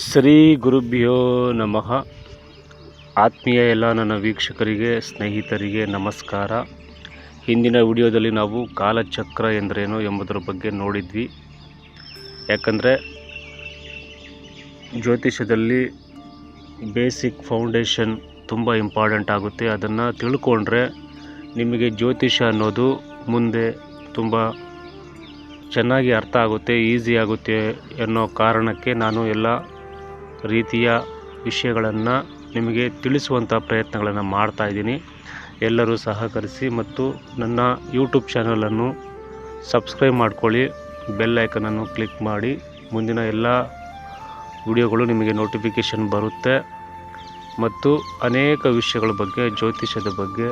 ಶ್ರೀ ಗುರುಭ್ಯೋ ನಮಃ. ಆತ್ಮೀಯ ಎಲ್ಲ ನನ್ನ ವೀಕ್ಷಕರಿಗೆ ಸ್ನೇಹಿತರಿಗೆ ನಮಸ್ಕಾರ. ಹಿಂದಿನ ವಿಡಿಯೋದಲ್ಲಿ ನಾವು ಕಾಲಚಕ್ರ ಎಂದರೇನು ಎಂಬುದರ ಬಗ್ಗೆ ನೋಡಿದ್ವಿ. ಯಾಕಂದರೆ ಜ್ಯೋತಿಷ್ಯದಲ್ಲಿ ಬೇಸಿಕ್ ಫೌಂಡೇಶನ್ ತುಂಬ ಇಂಪಾರ್ಟೆಂಟ್ ಆಗುತ್ತೆ. ಅದನ್ನು ತಿಳ್ಕೊಂಡ್ರೆ ನಿಮಗೆ ಜ್ಯೋತಿಷ್ಯ ಅನ್ನೋದು ಮುಂದೆ ತುಂಬ ಚೆನ್ನಾಗಿ ಅರ್ಥ ಆಗುತ್ತೆ, ಈಸಿ ಆಗುತ್ತೆ ಅನ್ನೋ ಕಾರಣಕ್ಕೆ ನಾನು ಎಲ್ಲ ರೀತಿಯ ವಿಷಯಗಳನ್ನು ನಿಮಗೆ ತಿಳಿಸುವಂಥ ಪ್ರಯತ್ನಗಳನ್ನು ಮಾಡ್ತಾಯಿದ್ದೀನಿ. ಎಲ್ಲರೂ ಸಹಕರಿಸಿ ಮತ್ತು ನನ್ನ ಯೂಟ್ಯೂಬ್ ಚಾನಲನ್ನು ಸಬ್ಸ್ಕ್ರೈಬ್ ಮಾಡ್ಕೊಳ್ಳಿ, ಬೆಲ್ ಐಕನನ್ನು ಕ್ಲಿಕ್ ಮಾಡಿ. ಮುಂದಿನ ಎಲ್ಲ ವಿಡಿಯೋಗಳು ನಿಮಗೆ ನೋಟಿಫಿಕೇಷನ್ ಬರುತ್ತೆ ಮತ್ತು ಅನೇಕ ವಿಷಯಗಳ ಬಗ್ಗೆ, ಜ್ಯೋತಿಷ್ಯದ ಬಗ್ಗೆ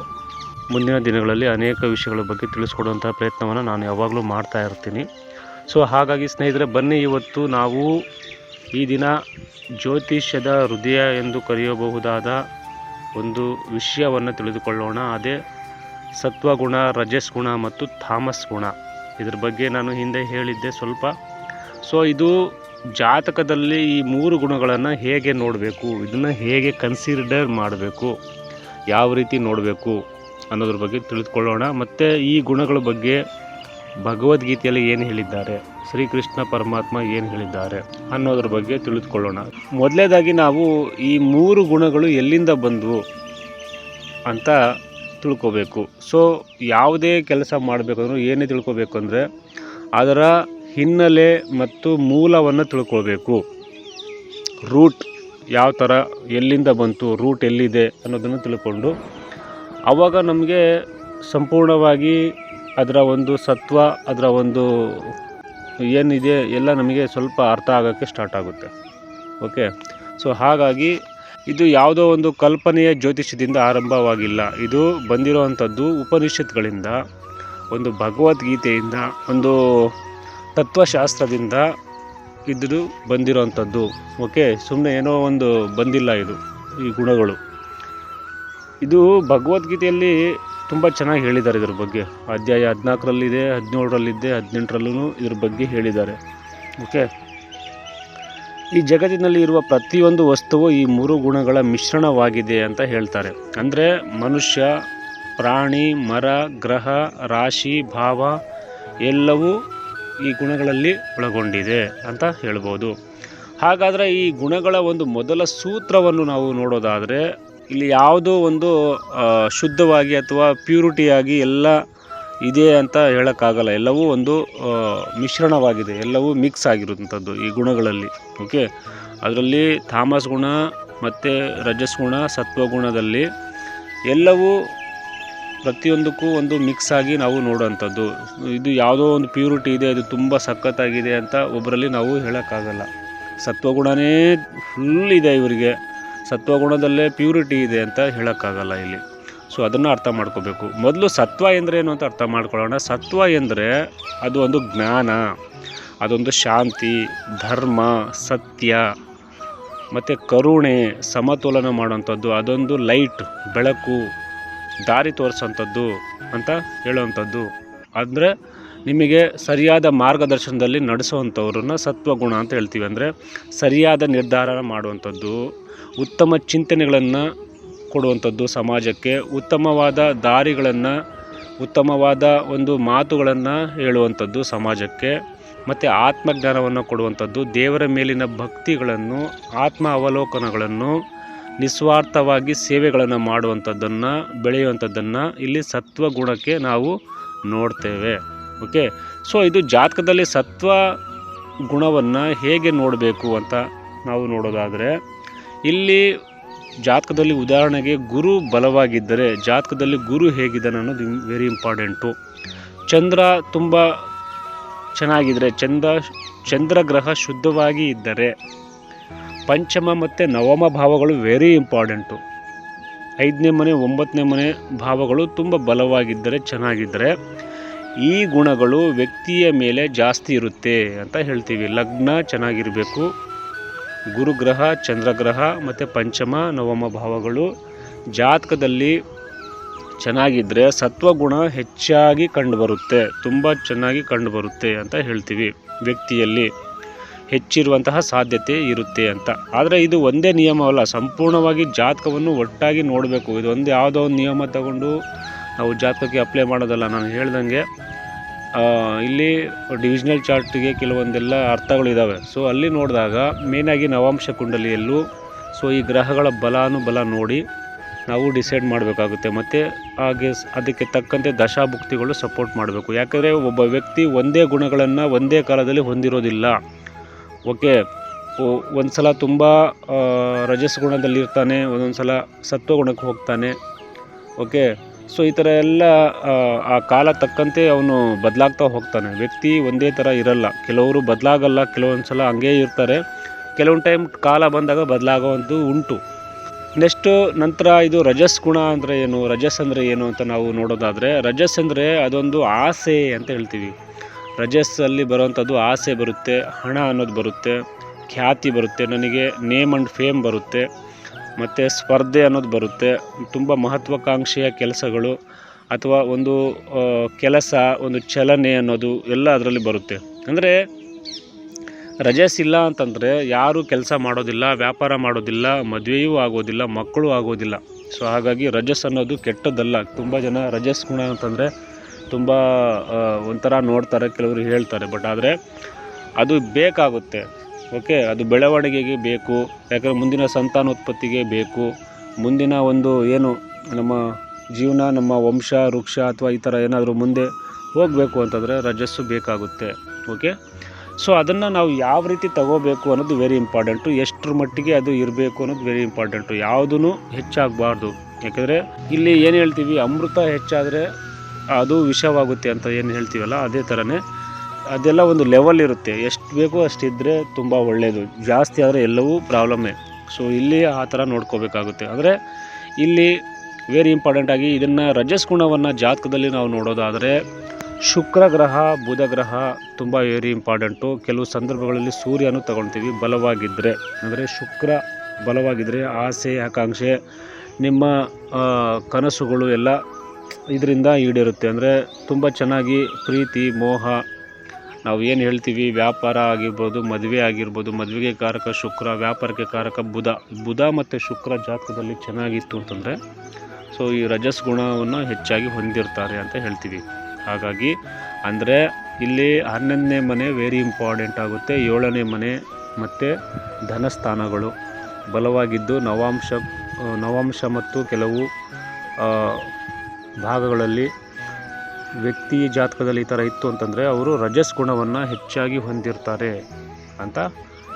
ಮುಂದಿನ ದಿನಗಳಲ್ಲಿ ಅನೇಕ ವಿಷಯಗಳ ಬಗ್ಗೆ ತಿಳಿಸ್ಕೊಡುವಂಥ ಪ್ರಯತ್ನವನ್ನು ನಾನು ಯಾವಾಗಲೂ ಮಾಡ್ತಾ ಇರ್ತೀನಿ. ಸೊ ಹಾಗಾಗಿ ಸ್ನೇಹಿತರೆ, ಬನ್ನಿ ಇವತ್ತು ನಾವು ಈ ದಿನ ಜ್ಯೋತಿಷ್ಯದ ಹೃದಯ ಎಂದು ಕರೆಯಬಹುದಾದ ಒಂದು ವಿಷಯವನ್ನು ತಿಳಿದುಕೊಳ್ಳೋಣ. ಅದೇ ಸತ್ವಗುಣ, ರಜಸ್ ಗುಣ ಮತ್ತು ತಾಮಸ್ ಗುಣ. ಇದ್ರ ಬಗ್ಗೆ ನಾನು ಹಿಂದೆ ಹೇಳಿದ್ದೆ ಸ್ವಲ್ಪ. ಸೊ ಇದು ಜಾತಕದಲ್ಲಿ ಈ ಮೂರು ಗುಣಗಳನ್ನು ಹೇಗೆ ನೋಡಬೇಕು, ಇದನ್ನು ಹೇಗೆ ಕನ್ಸಿಡರ್ ಮಾಡಬೇಕು, ಯಾವ ರೀತಿ ನೋಡಬೇಕು ಅನ್ನೋದ್ರ ಬಗ್ಗೆ ತಿಳಿದುಕೊಳ್ಳೋಣ. ಮತ್ತು ಈ ಗುಣಗಳ ಬಗ್ಗೆ ಭಗವದ್ಗೀತೆಯಲ್ಲಿ ಏನು ಹೇಳಿದ್ದಾರೆ, ಶ್ರೀಕೃಷ್ಣ ಪರಮಾತ್ಮ ಏನು ಹೇಳಿದ್ದಾರೆ ಅನ್ನೋದ್ರ ಬಗ್ಗೆ ತಿಳಿದುಕೊಳ್ಳೋಣ. ಮೊದಲನೇದಾಗಿ ನಾವು ಈ ಮೂರು ಗುಣಗಳು ಎಲ್ಲಿಂದ ಬಂದವು ಅಂತ ತಿಳ್ಕೋಬೇಕು. ಸೊ ಯಾವುದೇ ಕೆಲಸ ಮಾಡಬೇಕಂದ್ರೂ ಏನೇ ತಿಳ್ಕೋಬೇಕು ಅಂದರೆ ಅದರ ಹಿನ್ನೆಲೆ ಮತ್ತು ಮೂಲವನ್ನು ತಿಳ್ಕೊಳ್ಬೇಕು. ರೂಟ್ ಯಾವ ಥರ, ಎಲ್ಲಿಂದ ಬಂತು, ರೂಟ್ ಎಲ್ಲಿದೆ ಅನ್ನೋದನ್ನು ತಿಳ್ಕೊಂಡು ಆವಾಗ ನಮಗೆ ಸಂಪೂರ್ಣವಾಗಿ ಅದರ ಒಂದು ಸತ್ವ, ಅದರ ಒಂದು ಏನಿದೆ ಎಲ್ಲ ನಮಗೆ ಸ್ವಲ್ಪ ಅರ್ಥ ಆಗೋಕ್ಕೆ ಸ್ಟಾರ್ಟ್ ಆಗುತ್ತೆ. ಓಕೆ. ಸೊ ಹಾಗಾಗಿ ಇದು ಯಾವುದೋ ಒಂದು ಕಲ್ಪನೆಯ ಜ್ಯೋತಿಷ್ಯದಿಂದ ಆರಂಭವಾಗಿಲ್ಲ. ಇದು ಬಂದಿರೋವಂಥದ್ದು ಉಪನಿಷತ್ಗಳಿಂದ, ಒಂದು ಭಗವದ್ಗೀತೆಯಿಂದ, ಒಂದು ತತ್ವಶಾಸ್ತ್ರದಿಂದ ಇದು ಬಂದಿರೋವಂಥದ್ದು. ಓಕೆ. ಸುಮ್ಮನೆ ಏನೋ ಒಂದು ಬಂದಿಲ್ಲ ಇದು, ಈ ಗುಣಗಳು. ಇದು ಭಗವದ್ಗೀತೆಯಲ್ಲಿ ತುಂಬ ಚೆನ್ನಾಗಿ ಹೇಳಿದ್ದಾರೆ ಇದ್ರ ಬಗ್ಗೆ. ಅಧ್ಯಾಯ 14ರಲ್ಲಿದೆ, 17ರಲ್ಲಿದೆ, 18ರಲ್ಲೂ ಇದ್ರ ಬಗ್ಗೆ ಹೇಳಿದ್ದಾರೆ. ಓಕೆ. ಈ ಜಗತ್ತಿನಲ್ಲಿ ಇರುವ ಪ್ರತಿಯೊಂದು ವಸ್ತುವು ಈ ಮೂರು ಗುಣಗಳ ಮಿಶ್ರಣವಾಗಿದೆ ಅಂತ ಹೇಳ್ತಾರೆ. ಅಂದರೆ ಮನುಷ್ಯ, ಪ್ರಾಣಿ, ಮರ, ಗ್ರಹ, ರಾಶಿ, ಭಾವ ಎಲ್ಲವೂ ಈ ಗುಣಗಳಲ್ಲಿ ಒಳಗೊಂಡಿದೆ ಅಂತ ಹೇಳ್ಬೋದು. ಹಾಗಾದರೆ ಈ ಗುಣಗಳ ಒಂದು ಮೊದಲ ಸೂತ್ರವನ್ನು ನಾವು ನೋಡೋದಾದರೆ, ಇಲ್ಲಿ ಯಾವುದೋ ಒಂದು ಶುದ್ಧವಾಗಿ ಅಥವಾ ಪ್ಯೂರಿಟಿಯಾಗಿ ಎಲ್ಲ ಇದೆ ಅಂತ ಹೇಳೋಕ್ಕಾಗಲ್ಲ. ಎಲ್ಲವೂ ಒಂದು ಮಿಶ್ರಣವಾಗಿದೆ, ಎಲ್ಲವೂ ಮಿಕ್ಸ್ ಆಗಿರುವಂಥದ್ದು ಈ ಗುಣಗಳಲ್ಲಿ. ಓಕೆ. ಅದರಲ್ಲಿ ತಾಮಸ್ ಗುಣ ಮತ್ತು ರಜಸ್ ಗುಣ, ಸತ್ವಗುಣದಲ್ಲಿ ಎಲ್ಲವೂ ಪ್ರತಿಯೊಂದಕ್ಕೂ ಒಂದು ಮಿಕ್ಸ್ ಆಗಿ ನಾವು ನೋಡೋವಂಥದ್ದು. ಇದು ಯಾವುದೋ ಒಂದು ಪ್ಯೂರಿಟಿ ಇದೆ, ಇದು ತುಂಬ ಸಖತ್ತಾಗಿದೆ ಅಂತ ಒಬ್ಬರಲ್ಲಿ ನಾವು ಹೇಳೋಕ್ಕಾಗಲ್ಲ. ಸತ್ವಗುಣನೇ ಫುಲ್ ಇದೆ ಇವರಿಗೆ, ಸತ್ವಗುಣದಲ್ಲೇ ಪ್ಯೂರಿಟಿ ಇದೆ ಅಂತ ಹೇಳೋಕ್ಕಾಗಲ್ಲ ಇಲ್ಲಿ. ಸೊ ಅದನ್ನು ಅರ್ಥ ಮಾಡ್ಕೋಬೇಕು. ಮೊದಲು ಸತ್ವ ಎಂದರೇನು ಅಂತ ಅರ್ಥ ಮಾಡ್ಕೊಳ್ಳೋಣ. ಸತ್ವ ಎಂದರೆ ಅದು ಒಂದು ಜ್ಞಾನ, ಅದೊಂದು ಶಾಂತಿ, ಧರ್ಮ, ಸತ್ಯ ಮತ್ತು ಕರುಣೆ, ಸಮತೋಲನ ಮಾಡುವಂಥದ್ದು, ಅದೊಂದು ಲೈಟ್, ಬೆಳಕು, ದಾರಿ ತೋರಿಸೋಂಥದ್ದು ಅಂತ ಹೇಳುವಂಥದ್ದು. ಅಂದರೆ ನಿಮಗೆ ಸರಿಯಾದ ಮಾರ್ಗದರ್ಶನದಲ್ಲಿ ನಡೆಸುವಂಥವ್ರನ್ನ ಸತ್ವಗುಣ ಅಂತ ಹೇಳ್ತೀವಿ. ಅಂದರೆ ಸರಿಯಾದ ನಿರ್ಧಾರ ಮಾಡುವಂಥದ್ದು, ಉತ್ತಮ ಚಿಂತನೆಗಳನ್ನು ಕೊಡುವಂಥದ್ದು ಸಮಾಜಕ್ಕೆ, ಉತ್ತಮವಾದ ದಾರಿಗಳನ್ನು, ಉತ್ತಮವಾದ ಒಂದು ಮಾತುಗಳನ್ನು ಹೇಳುವಂಥದ್ದು ಸಮಾಜಕ್ಕೆ, ಮತ್ತು ಆತ್ಮಜ್ಞಾನವನ್ನು ಕೊಡುವಂಥದ್ದು, ದೇವರ ಮೇಲಿನ ಭಕ್ತಿಗಳನ್ನು, ಆತ್ಮ ಅವಲೋಕನಗಳನ್ನು, ನಿಸ್ವಾರ್ಥವಾಗಿ ಸೇವೆಗಳನ್ನು ಮಾಡುವಂಥದ್ದನ್ನು, ಬೆಳೆಯುವಂಥದ್ದನ್ನು ಇಲ್ಲಿ ಸತ್ವಗುಣಕ್ಕೆ ನಾವು ನೋಡ್ತೇವೆ. ಓಕೆ. ಸೊ ಇದು ಜಾತಕದಲ್ಲಿ ಸತ್ವ ಗುಣವನ್ನು ಹೇಗೆ ನೋಡಬೇಕು ಅಂತ ನಾವು ನೋಡೋದಾದರೆ, ಇಲ್ಲಿ ಜಾತಕದಲ್ಲಿ ಉದಾಹರಣೆಗೆ ಗುರು ಬಲವಾಗಿದ್ದರೆ, ಜಾತಕದಲ್ಲಿ ಗುರು ಹೇಗಿದ್ದಾನೆ ಅನ್ನೋದು ವೆರಿ ಇಂಪಾರ್ಟೆಂಟು. ಚಂದ್ರ ತುಂಬ ಚೆನ್ನಾಗಿದ್ದರೆ, ಚಂದ್ರಗ್ರಹ ಶುದ್ಧವಾಗಿ ಇದ್ದರೆ, ಪಂಚಮ ಮತ್ತು ನವಮ ಭಾವಗಳು ವೆರಿ ಇಂಪಾರ್ಟೆಂಟು. 5ನೇ ಮನೆ, 9ನೇ ಮನೆ ಭಾವಗಳು ತುಂಬ ಬಲವಾಗಿದ್ದರೆ, ಚೆನ್ನಾಗಿದ್ದರೆ, ಈ ಗುಣಗಳು ವ್ಯಕ್ತಿಯ ಮೇಲೆ ಜಾಸ್ತಿ ಇರುತ್ತೆ ಅಂತ ಹೇಳ್ತೀವಿ. ಲಗ್ನ ಚೆನ್ನಾಗಿರಬೇಕು, ಗುರುಗ್ರಹ, ಚಂದ್ರಗ್ರಹ ಮತ್ತು ಪಂಚಮ ನವಮ ಭಾವಗಳು ಜಾತಕದಲ್ಲಿ ಚೆನ್ನಾಗಿದ್ದರೆ ಸತ್ವಗುಣ ಹೆಚ್ಚಾಗಿ ಕಂಡುಬರುತ್ತೆ, ತುಂಬ ಚೆನ್ನಾಗಿ ಕಂಡುಬರುತ್ತೆ ಅಂತ ಹೇಳ್ತೀವಿ ವ್ಯಕ್ತಿಯಲ್ಲಿ. ಹೆಚ್ಚಿರುವಂತಹ ಸಾಧ್ಯತೆ ಇರುತ್ತೆ ಅಂತ. ಆದರೆ ಇದು ಒಂದೇ ನಿಯಮವಲ್ಲ, ಸಂಪೂರ್ಣವಾಗಿ ಜಾತಕವನ್ನು ಒಟ್ಟಾಗಿ ನೋಡಬೇಕು. ಇದು ಒಂದು ಯಾವುದೋ ಒಂದು ನಿಯಮ ತಗೊಂಡು ನಾವು ಜಾತಕಕ್ಕೆ ಅಪ್ಲೈ ಮಾಡೋದಲ್ಲ. ನಾನು ಹೇಳ್ದಂಗೆ ಇಲ್ಲಿ ಡಿವಿಷನಲ್ ಚಾರ್ಟಿಗೆ ಕೆಲವೊಂದೆಲ್ಲ ಅರ್ಥಗಳಿದ್ದಾವೆ. ಸೊ ಅಲ್ಲಿ ನೋಡಿದಾಗ ಮೇಯ್ನಾಗಿ ನವಾಂಶ ಕುಂಡಲಿಯಲ್ಲೂ ಸೊ ಈ ಗ್ರಹಗಳ ಬಲ ನೋಡಿ ನಾವು ಡಿಸೈಡ್ ಮಾಡಬೇಕಾಗುತ್ತೆ. ಮತ್ತು ಹಾಗೆ ಅದಕ್ಕೆ ತಕ್ಕಂತೆ ದಶಾಭುಕ್ತಿಗಳು ಸಪೋರ್ಟ್ ಮಾಡಬೇಕು. ಯಾಕಂದರೆ ಒಬ್ಬ ವ್ಯಕ್ತಿ ಒಂದೇ ಗುಣಗಳನ್ನು ಒಂದೇ ಕಾಲದಲ್ಲಿ ಹೊಂದಿರೋದಿಲ್ಲ. ಓಕೆ, ಒಂದು ಸಲ ತುಂಬ ರಜಸ್ ಗುಣದಲ್ಲಿರ್ತಾನೆ, ಒಂದೊಂದು ಸಲ ಸತ್ವಗುಣಕ್ಕೆ ಹೋಗ್ತಾನೆ. ಓಕೆ, ಸೊ ಈ ಥರ ಎಲ್ಲ ಆ ಕಾಲ ತಕ್ಕಂತೆ ಅವನು ಬದಲಾಗ್ತಾ ಹೋಗ್ತಾನೆ. ವ್ಯಕ್ತಿ ಒಂದೇ ಥರ ಇರಲ್ಲ. ಕೆಲವರು ಬದಲಾಗಲ್ಲ, ಕೆಲವೊಂದು ಸಲ ಹಂಗೇ ಇರ್ತಾರೆ. ಕೆಲವೊಂದು ಟೈಮ್ ಕಾಲ ಬಂದಾಗ ಬದಲಾಗೋವಂಥದ್ದು ಉಂಟು. ನಂತರ ಇದು ರಜಸ್ ಗುಣ ಅಂದರೆ ಏನು, ರಜಸ್ ಅಂದರೆ ಏನು ಅಂತ ನಾವು ನೋಡೋದಾದರೆ, ರಜಸ್ ಅಂದರೆ ಅದೊಂದು ಆಸೆ ಅಂತ ಹೇಳ್ತೀವಿ. ರಜಸ್ಸಲ್ಲಿ ಬರುವಂಥದ್ದು ಆಸೆ ಬರುತ್ತೆ, ಹಣ ಅನ್ನೋದು ಬರುತ್ತೆ, ಖ್ಯಾತಿ ಬರುತ್ತೆ, ನನಗೆ ನೇಮ್ ಆ್ಯಂಡ್ ಫೇಮ್ ಬರುತ್ತೆ, ಮತ್ತು ಸ್ಪರ್ಧೆ ಅನ್ನೋದು ಬರುತ್ತೆ, ತುಂಬ ಮಹತ್ವಾಕಾಂಕ್ಷೆಯ ಕೆಲಸಗಳು ಅಥವಾ ಒಂದು ಕೆಲಸ, ಒಂದು ಚಲನೆ ಅನ್ನೋದು ಎಲ್ಲ ಅದರಲ್ಲಿ ಬರುತ್ತೆ. ಅಂದರೆ ರಜಸ್ ಇಲ್ಲ ಅಂತಂದರೆ ಯಾರೂ ಕೆಲಸ ಮಾಡೋದಿಲ್ಲ, ವ್ಯಾಪಾರ ಮಾಡೋದಿಲ್ಲ, ಮದುವೆಯೂ ಆಗೋದಿಲ್ಲ, ಮಕ್ಕಳು ಆಗೋದಿಲ್ಲ. ಸೊ ಹಾಗಾಗಿ ರಜಸ್ ಅನ್ನೋದು ಕೆಟ್ಟದ್ದಲ್ಲ. ತುಂಬ ಜನ ರಜಸ್ ಗುಣ ಅಂತಂದರೆ ತುಂಬ ಒಂಥರ ನೋಡ್ತಾರೆ, ಕೆಲವರು ಹೇಳ್ತಾರೆ. ಬಟ್ ಆದರೆ ಅದು ಬೇಕಾಗುತ್ತೆ. ಓಕೆ, ಅದು ಬೆಳವಣಿಗೆಗೆ ಬೇಕು. ಯಾಕಂದರೆ ಮುಂದಿನ ಸಂತಾನೋತ್ಪತ್ತಿಗೆ ಬೇಕು. ಮುಂದಿನ ಒಂದು ಏನು ನಮ್ಮ ಜೀವನ, ನಮ್ಮ ವಂಶ ವೃಕ್ಷ ಅಥವಾ ಈ ಥರ ಏನಾದರೂ ಮುಂದೆ ಹೋಗಬೇಕು ಅಂತಂದರೆ ರಜಸ್ಸು ಬೇಕಾಗುತ್ತೆ. ಓಕೆ, ಸೊ ಅದನ್ನು ನಾವು ಯಾವ ರೀತಿ ತಗೋಬೇಕು ಅನ್ನೋದು ವೆರಿ ಇಂಪಾರ್ಟೆಂಟು. ಎಷ್ಟರ ಮಟ್ಟಿಗೆ ಅದು ಇರಬೇಕು ಅನ್ನೋದು ವೆರಿ ಇಂಪಾರ್ಟೆಂಟು. ಯಾವುದೂ ಹೆಚ್ಚಾಗಬಾರ್ದು. ಯಾಕೆಂದರೆ ಇಲ್ಲಿ ಏನು ಹೇಳ್ತೀವಿ, ಅಮೃತ ಹೆಚ್ಚಾದರೆ ಅದು ವಿಷವಾಗುತ್ತೆ ಅಂತ ಏನು ಹೇಳ್ತೀವಲ್ಲ, ಅದೇ ಥರನೇ ಅದೆಲ್ಲ ಒಂದು ಲೆವೆಲ್ ಇರುತ್ತೆ. ಎಷ್ಟು ಬೇಕೋ ಅಷ್ಟಿದ್ದರೆ ತುಂಬ ಒಳ್ಳೆಯದು, ಜಾಸ್ತಿ ಆದರೆ ಎಲ್ಲವೂ ಪ್ರಾಬ್ಲಮ್ಮೇ. ಸೊ ಇಲ್ಲಿ ಆ ಥರ ನೋಡ್ಕೋಬೇಕಾಗುತ್ತೆ. ಅಂದರೆ ಇಲ್ಲಿ ವೆರಿ ಇಂಪಾರ್ಟೆಂಟಾಗಿ ಇದನ್ನು ರಜಸ್ ಗುಣವನ್ನು ಜಾತಕದಲ್ಲಿ ನಾವು ನೋಡೋದಾದರೆ ಶುಕ್ರ ಗ್ರಹ, ಬುಧ ಗ್ರಹ ತುಂಬ ವೆರಿ ಇಂಪಾರ್ಟೆಂಟು. ಕೆಲವು ಸಂದರ್ಭಗಳಲ್ಲಿ ಸೂರ್ಯನೂ ತಗೊಳ್ತೀವಿ ಬಲವಾಗಿದ್ದರೆ. ಅಂದರೆ ಶುಕ್ರ ಬಲವಾಗಿದ್ದರೆ ಆಸೆ, ಆಕಾಂಕ್ಷೆ, ನಿಮ್ಮ ಕನಸುಗಳು ಎಲ್ಲ ಇದರಿಂದ ಈಡೇರುತ್ತೆ. ಅಂದರೆ ತುಂಬ ಚೆನ್ನಾಗಿ ಪ್ರೀತಿ, ಮೋಹ, ನಾವು ಏನು ಹೇಳ್ತೀವಿ, ವ್ಯಾಪಾರ ಆಗಿರ್ಬೋದು, ಮದುವೆ ಆಗಿರ್ಬೋದು. ಮದುವೆಗೆ ಕಾರಕ ಶುಕ್ರ, ವ್ಯಾಪಾರಕ್ಕೆ ಕಾರಕ ಬುಧ ಮತ್ತು ಶುಕ್ರ ಜಾತಕದಲ್ಲಿ ಚೆನ್ನಾಗಿತ್ತು ಅಂತಂದರೆ ಸೊ ಈ ರಜಸ್ ಗುಣವನ್ನು ಹೆಚ್ಚಾಗಿ ಹೊಂದಿರ್ತಾರೆ ಅಂತ ಹೇಳ್ತೀವಿ. ಹಾಗಾಗಿ ಅಂದರೆ ಇಲ್ಲಿ 11ನೇ ಮನೆ ವೆರಿ ಇಂಪಾರ್ಟೆಂಟ್ ಆಗುತ್ತೆ. 7ನೇ ಮನೆ ಮತ್ತು ಧನಸ್ಥಾನಗಳು ಬಲವಾಗಿದ್ದು ನವಾಂಶ ಮತ್ತು ಕೆಲವು ಭಾಗಗಳಲ್ಲಿ ವ್ಯಕ್ತಿ ಜಾತಕದಲ್ಲಿ ಈ ಥರ ಇತ್ತು ಅಂತಂದರೆ ಅವರು ರಜಸ್ ಗುಣವನ್ನು ಹೆಚ್ಚಾಗಿ ಹೊಂದಿರ್ತಾರೆ ಅಂತ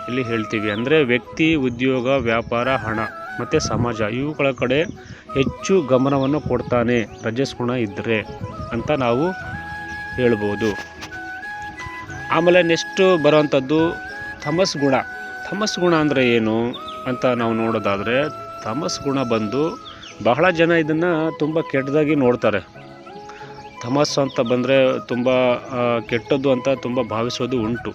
ಇಲ್ಲಿ ಹೇಳ್ತೀವಿ. ಅಂದರೆ ವ್ಯಕ್ತಿ, ಉದ್ಯೋಗ, ವ್ಯಾಪಾರ, ಹಣ ಮತ್ತು ಸಮಾಜ ಇವುಗಳ ಕಡೆ ಹೆಚ್ಚು ಗಮನವನ್ನು ಕೊಡ್ತಾನೆ ರಜಸ್ ಗುಣ ಇದ್ದರೆ ಅಂತ ನಾವು ಹೇಳ್ಬೋದು. ಆಮೇಲೆ ನೆಕ್ಸ್ಟು ಬರೋವಂಥದ್ದು ತಮಸ್ ಗುಣ. ತಮಸ್ ಗುಣ ಅಂದರೆ ಏನು ಅಂತ ನಾವು ನೋಡೋದಾದರೆ, ತಮಸ್ ಗುಣ ಬಂದು ಬಹಳ ಜನ ಇದನ್ನು ತುಂಬ ಕೆಟ್ಟದಾಗಿ ನೋಡ್ತಾರೆ. ತಮಸ್ಸು ಅಂತ ಬಂದರೆ ತುಂಬ ಕೆಟ್ಟದ್ದು ಅಂತ ತುಂಬ ಭಾವಿಸೋದು ಉಂಟು.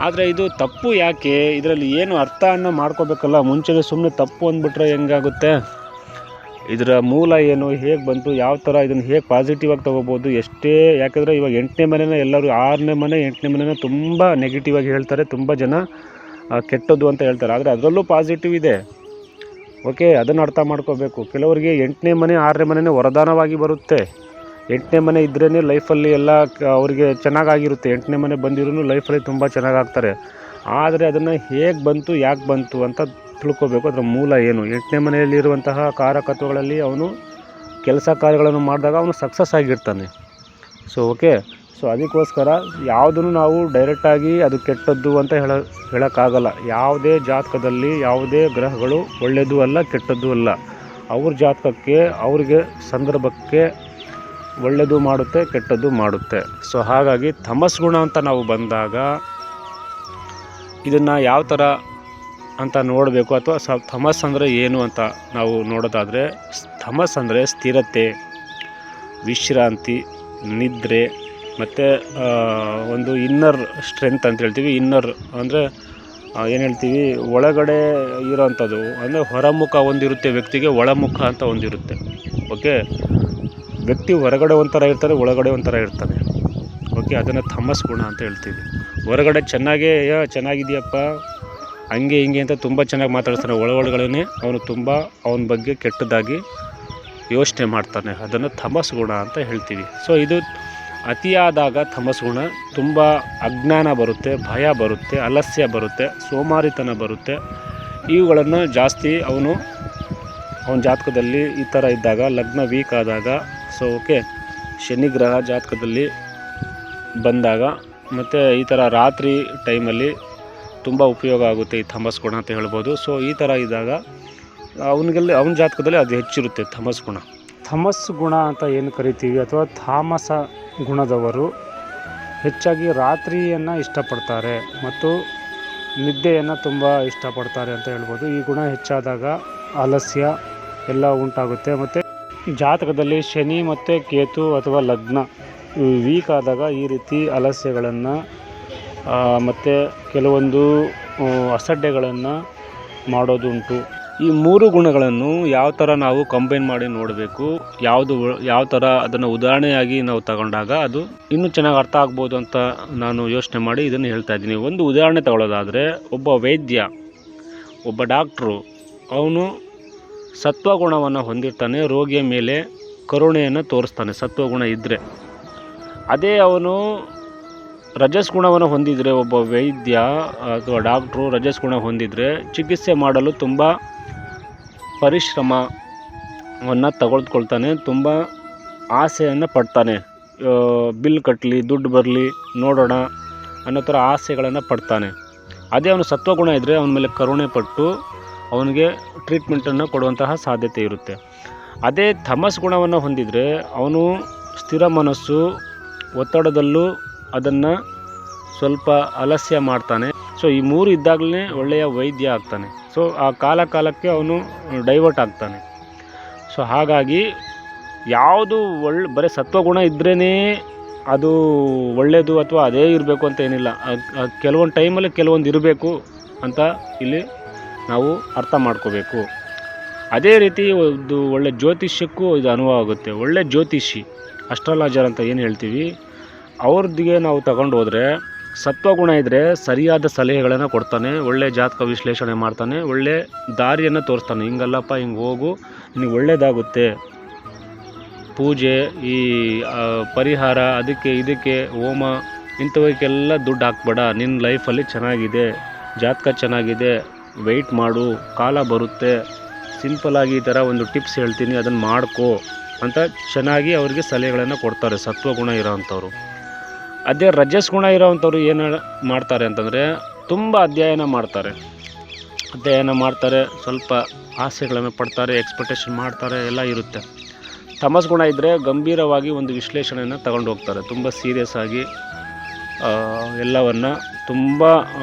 ಆದರೆ ಇದು ತಪ್ಪು. ಯಾಕೆ, ಇದರಲ್ಲಿ ಏನು ಅರ್ಥವನ್ನು ಮಾಡ್ಕೋಬೇಕಲ್ಲ. ಮುಂಚೆಗೆ ಸುಮ್ಮನೆ ತಪ್ಪು ಅಂದ್ಬಿಟ್ರೆ ಹೆಂಗಾಗುತ್ತೆ? ಇದರ ಮೂಲ ಏನು, ಹೇಗೆ ಬಂತು, ಯಾವ ಥರ ಇದನ್ನು ಹೇಗೆ ಪಾಸಿಟಿವ್ ಆಗಿ ತೊಗೋಬೋದು, ಎಷ್ಟೇ. ಯಾಕೆಂದರೆ ಇವಾಗ 8ನೇ ಮನೆನ ಎಲ್ಲರೂ 6ನೇ ಮನೆ 8ನೇ ಮನೆನ ತುಂಬ ನೆಗೆಟಿವ್ ಆಗಿ ಹೇಳ್ತಾರೆ. ತುಂಬ ಜನ ಕೆಟ್ಟದ್ದು ಅಂತ ಹೇಳ್ತಾರೆ. ಆದರೆ ಅದರಲ್ಲೂ ಪಾಸಿಟಿವ್ ಇದೆ. ಓಕೆ, ಅದನ್ನು ಅರ್ಥ ಮಾಡ್ಕೋಬೇಕು. ಕೆಲವರಿಗೆ 8ನೇ ಮನೆ 6ನೇ ಮನೆಯೇ ವರದಾನವಾಗಿ ಬರುತ್ತೆ. 8ನೇ ಮನೆ ಇದ್ರೇ ಲೈಫಲ್ಲಿ ಎಲ್ಲ ಅವರಿಗೆ ಚೆನ್ನಾಗಾಗಿರುತ್ತೆ. 8ನೇ ಮನೆ ಬಂದಿರೂ ಲೈಫಲ್ಲಿ ತುಂಬ ಚೆನ್ನಾಗಾಗ್ತಾರೆ. ಆದರೆ ಅದನ್ನು ಹೇಗೆ ಬಂತು, ಯಾಕೆ ಬಂತು ಅಂತ ತಿಳ್ಕೋಬೇಕು. ಅದರ ಮೂಲ ಏನು. 8ನೇ ಮನೆಯಲ್ಲಿರುವಂತಹ ಕಾರಕತ್ವಗಳಲ್ಲಿ ಅವನು ಕೆಲಸ ಕಾರ್ಯಗಳನ್ನು ಮಾಡಿದಾಗ ಅವನು ಸಕ್ಸಸ್ ಆಗಿರ್ತಾನೆ. ಸೊ ಓಕೆ, ಸೊ ಅದಕ್ಕೋಸ್ಕರ ಯಾವುದನ್ನು ನಾವು ಡೈರೆಕ್ಟಾಗಿ ಅದು ಕೆಟ್ಟದ್ದು ಅಂತ ಹೇಳೋಕ್ಕಾಗಲ್ಲ. ಯಾವುದೇ ಜಾತಕದಲ್ಲಿ ಯಾವುದೇ ಗ್ರಹಗಳು ಒಳ್ಳೆಯದು ಅಲ್ಲ, ಕೆಟ್ಟದ್ದು ಅಲ್ಲ. ಅವ್ರ ಜಾತಕಕ್ಕೆ, ಅವ್ರಿಗೆ ಸಂದರ್ಭಕ್ಕೆ ಒಳ್ಳೆಯದು ಮಾಡುತ್ತೆ, ಕೆಟ್ಟದ್ದು ಮಾಡುತ್ತೆ. ಸೊ ಹಾಗಾಗಿ ತಮಸ್ ಗುಣ ಅಂತ ನಾವು ಬಂದಾಗ ಇದನ್ನು ಯಾವ ಥರ ಅಂತ ನೋಡಬೇಕು, ಅಥವಾ ತಮಸ್ ಅಂದರೆ ಏನು ಅಂತ ನಾವು ನೋಡೋದಾದರೆ, ತಮಸ್ ಅಂದರೆ ಸ್ಥಿರತೆ, ವಿಶ್ರಾಂತಿ, ನಿದ್ರೆ ಮತ್ತು ಒಂದು ಇನ್ನರ್ ಸ್ಟ್ರೆಂತ್ ಅಂತ ಹೇಳ್ತೀವಿ. ಇನ್ನರ್ ಅಂದರೆ ಏನು ಹೇಳ್ತೀವಿ, ಒಳಗಡೆ ಇರೋವಂಥದ್ದು. ಅಂದರೆ ಹೊರಮುಖ ಒಂದಿರುತ್ತೆ ವ್ಯಕ್ತಿಗೆ, ಒಳಮುಖ ಅಂತ ಒಂದಿರುತ್ತೆ. ಓಕೆ, ವ್ಯಕ್ತಿ ಹೊರಗಡೆ ಒಂಥರ ಇರ್ತಾರೆ, ಒಳಗಡೆ ಒಂಥರ ಇರ್ತಾನೆ. ಓಕೆ, ಅದನ್ನು ತಮಸ್ ಗುಣ ಅಂತ ಹೇಳ್ತೀವಿ. ಹೊರಗಡೆ ಚೆನ್ನಾಗಿದೆಯಪ್ಪ ಹಂಗೆ ಹಿಂಗೆ ಅಂತ ತುಂಬ ಚೆನ್ನಾಗಿ ಮಾತಾಡ್ತಾನೆ. ಒಳಗಡೆ ಅವನು ತುಂಬ ಅವನ ಬಗ್ಗೆ ಕೆಟ್ಟದಾಗಿ ಯೋಚನೆ ಮಾಡ್ತಾನೆ. ಅದನ್ನು ತಮಸ್ಸು ಗುಣ ಅಂತ ಹೇಳ್ತೀವಿ. ಸೊ ಇದು ಅತಿಯಾದಾಗ ತಮಸ್ಸು ಗುಣ ತುಂಬ ಅಜ್ಞಾನ ಬರುತ್ತೆ, ಭಯ ಬರುತ್ತೆ, ಆಲಸ್ಯ ಬರುತ್ತೆ, ಸೋಮಾರಿತನ ಬರುತ್ತೆ. ಇವುಗಳನ್ನು ಜಾಸ್ತಿ ಅವನ ಜಾತಕದಲ್ಲಿ ಈ ಥರ ಇದ್ದಾಗ, ಲಗ್ನ ವೀಕ್ ಆದಾಗ, ಸೊ ಓಕೆ, ಶನಿ ಗ್ರಹ ಜಾತಕದಲ್ಲಿ ಬಂದಾಗ ಮತ್ತು ಈ ಥರ ರಾತ್ರಿ ಟೈಮಲ್ಲಿ ತುಂಬ ಉಪಯೋಗ ಆಗುತ್ತೆ ಈ ತಮಸ್ಸು ಗುಣ ಅಂತ ಹೇಳ್ಬೋದು. ಸೊ ಈ ಥರ ಇದ್ದಾಗ ಅವನ ಜಾತಕದಲ್ಲಿ ಅದು ಹೆಚ್ಚಿರುತ್ತೆ ತಮಸ್ಸು ಗುಣ. ತಮಸ್ಸು ಗುಣ ಅಂತ ಏನು ಕರಿತೀವಿ ಅಥವಾ ತಾಮಸ ಗುಣದವರು ಹೆಚ್ಚಾಗಿ ರಾತ್ರಿಯನ್ನು ಇಷ್ಟಪಡ್ತಾರೆ ಮತ್ತು ನಿದ್ದೆಯನ್ನು ತುಂಬ ಇಷ್ಟಪಡ್ತಾರೆ ಅಂತ ಹೇಳ್ಬೋದು. ಈ ಗುಣ ಹೆಚ್ಚಾದಾಗ ಆಲಸ್ಯ ಎಲ್ಲ ಉಂಟಾಗುತ್ತೆ. ಮತ್ತು ಜಾತಕದಲ್ಲಿ ಶನಿ ಮತ್ತು ಕೇತು ಅಥವಾ ಲಗ್ನ ವೀಕ್ ಆದಾಗ ಈ ರೀತಿ ಆಲಸ್ಯಗಳನ್ನು ಮತ್ತು ಕೆಲವೊಂದು ಅಸಡ್ಡೆಗಳನ್ನು ಮಾಡೋದುಂಟು. ಈ ಮೂರು ಗುಣಗಳನ್ನು ಯಾವ ಥರ ನಾವು ಕಂಬೈನ್ ಮಾಡಿ ನೋಡಬೇಕು, ಯಾವ ಥರ ಅದನ್ನು ಉದಾಹರಣೆಯಾಗಿ ನಾವು ತಗೊಂಡಾಗ ಅದು ಇನ್ನೂ ಚೆನ್ನಾಗಿ ಅರ್ಥ ಆಗ್ಬೋದು ಅಂತ ನಾನು ಯೋಚನೆ ಮಾಡಿ ಇದನ್ನು ಹೇಳ್ತಾ ಇದ್ದೀನಿ. ಒಂದು ಉದಾಹರಣೆ ತಗೊಳ್ಳೋದಾದರೆ, ಒಬ್ಬ ವೈದ್ಯ, ಒಬ್ಬ ಡಾಕ್ಟ್ರು, ಅವನು ಸತ್ವಗುಣವನ್ನು ಹೊಂದಿರ್ತಾನೆ, ರೋಗಿಯ ಮೇಲೆ ಕರುಣೆಯನ್ನು ತೋರಿಸ್ತಾನೆ ಸತ್ವಗುಣ ಇದ್ದರೆ. ಅದೇ ಅವನು ರಜಸ್ ಗುಣವನ್ನು ಹೊಂದಿದರೆ, ಒಬ್ಬ ವೈದ್ಯ ಅಥವಾ ಡಾಕ್ಟ್ರು ರಜಸ್ ಗುಣ ಹೊಂದಿದರೆ ಚಿಕಿತ್ಸೆ ಮಾಡಲು ತುಂಬ ಪರಿಶ್ರಮವನ್ನು ತಗೊಳ್ಕೊಳ್ತಾನೆ, ತುಂಬ ಆಸೆಯನ್ನು ಪಡ್ತಾನೆ. ಬಿಲ್ ಕಟ್ಟಲಿ, ದುಡ್ಡು ಬರಲಿ, ನೋಡೋಣ ಅನ್ನೋ ಥರ ಆಸೆಗಳನ್ನು ಪಡ್ತಾನೆ. ಅದೇ ಅವನು ಸತ್ವಗುಣ ಇದ್ದರೆ ಅವನ ಮೇಲೆ ಕರುಣೆ ಪಟ್ಟು ಅವನಿಗೆ ಟ್ರೀಟ್ಮೆಂಟನ್ನು ಕೊಡುವಂತಹ ಸಾಧ್ಯತೆ ಇರುತ್ತೆ. ಅದೇ ತಮಸ್ ಗುಣವನ್ನು ಹೊಂದಿದರೆ ಅವನು ಸ್ಥಿರ ಮನಸ್ಸು, ಒತ್ತಡದಲ್ಲೂ ಅದನ್ನು ಸ್ವಲ್ಪ ಆಲಸ್ಯ ಮಾಡ್ತಾನೆ. ಸೊ ಈ ಮೂರು ಇದ್ದಾಗಲೇ ಒಳ್ಳೆಯ ವೈದ್ಯ ಆಗ್ತಾನೆ. ಸೊ ಆ ಕಾಲಕ್ಕೆ ಅವನು ಡೈವರ್ಟ್ ಆಗ್ತಾನೆ. ಸೊ ಹಾಗಾಗಿ ಯಾವುದು ಬರೀ ಸತ್ವಗುಣ ಇದ್ರೇ ಅದು ಒಳ್ಳೆಯದು ಅಥವಾ ಅದೇ ಇರಬೇಕು ಅಂತ ಏನಿಲ್ಲ. ಕೆಲವೊಂದು ಟೈಮಲ್ಲಿ ಕೆಲವೊಂದು ಇರಬೇಕು ಅಂತ ಇಲ್ಲಿ ನಾವು ಅರ್ಥ ಮಾಡ್ಕೋಬೇಕು. ಅದೇ ರೀತಿ ಒಂದು ಒಳ್ಳೆ ಜ್ಯೋತಿಷ್ಯಕ್ಕೂ ಇದು ಅನುಭವ ಆಗುತ್ತೆ. ಒಳ್ಳೆ ಜ್ಯೋತಿಷಿ, ಅಸ್ಟ್ರಾಲಜರ್ ಅಂತ ಏನು ಹೇಳ್ತೀವಿ, ಅವ್ರದ್ದಿಗೆ ನಾವು ತಗೊಂಡು ಹೋದರೆ ಸತ್ವಗುಣ ಇದ್ದರೆ ಸರಿಯಾದ ಸಲಹೆಗಳನ್ನು ಕೊಡ್ತಾನೆ, ಒಳ್ಳೆ ಜಾತಕ ವಿಶ್ಲೇಷಣೆ ಮಾಡ್ತಾನೆ, ಒಳ್ಳೆ ದಾರಿಯನ್ನು ತೋರಿಸ್ತಾನೆ. ಹಿಂಗಲ್ಲಪ್ಪ, ಹಿಂಗೆ ಹೋಗು, ನಿನಗೆ ಒಳ್ಳೆಯದಾಗುತ್ತೆ, ಪೂಜೆ, ಈ ಪರಿಹಾರ, ಅದಕ್ಕೆ ಇದಕ್ಕೆ ಹೋಮ, ಇಂಥವಕ್ಕೆಲ್ಲ ದುಡ್ಡು ಹಾಕ್ಬೇಡ, ನಿನ್ನ ಲೈಫಲ್ಲಿ ಚೆನ್ನಾಗಿದೆ, ಜಾತಕ ಚೆನ್ನಾಗಿದೆ, ವೆಯ್ಟ್ ಮಾಡು, ಕಾಲ ಬರುತ್ತೆ, ಸಿಂಪಲಾಗಿ ಈ ಥರ ಒಂದು ಟಿಪ್ಸ್ ಹೇಳ್ತೀನಿ, ಅದನ್ನು ಮಾಡ್ಕೋ ಅಂತ ಚೆನ್ನಾಗಿ ಅವರಿಗೆ ಸಲಹೆಗಳನ್ನು ಕೊಡ್ತಾರೆ ಸತ್ವಗುಣ ಇರೋವಂಥವ್ರು. ಅದೇ ರಜಸ್ ಗುಣ ಇರೋವಂಥವ್ರು ಏನು ಮಾಡ್ತಾರೆ ಅಂತಂದರೆ, ತುಂಬ ಅಧ್ಯಯನ ಮಾಡ್ತಾರೆ, ಸ್ವಲ್ಪ ಆಸೆಗಳನ್ನು ಪಡ್ತಾರೆ, ಎಕ್ಸ್ಪೆಕ್ಟೇಷನ್ ಮಾಡ್ತಾರೆ, ಎಲ್ಲ ಇರುತ್ತೆ. ತಮಸ್ ಗುಣ ಇದ್ದರೆ ಗಂಭೀರವಾಗಿ ಒಂದು ವಿಶ್ಲೇಷಣೆಯನ್ನು ತಗೊಂಡು ಹೋಗ್ತಾರೆ, ತುಂಬ ಸೀರಿಯಸ್ ಆಗಿ ಎಲ್ಲವನ್ನು ತುಂಬ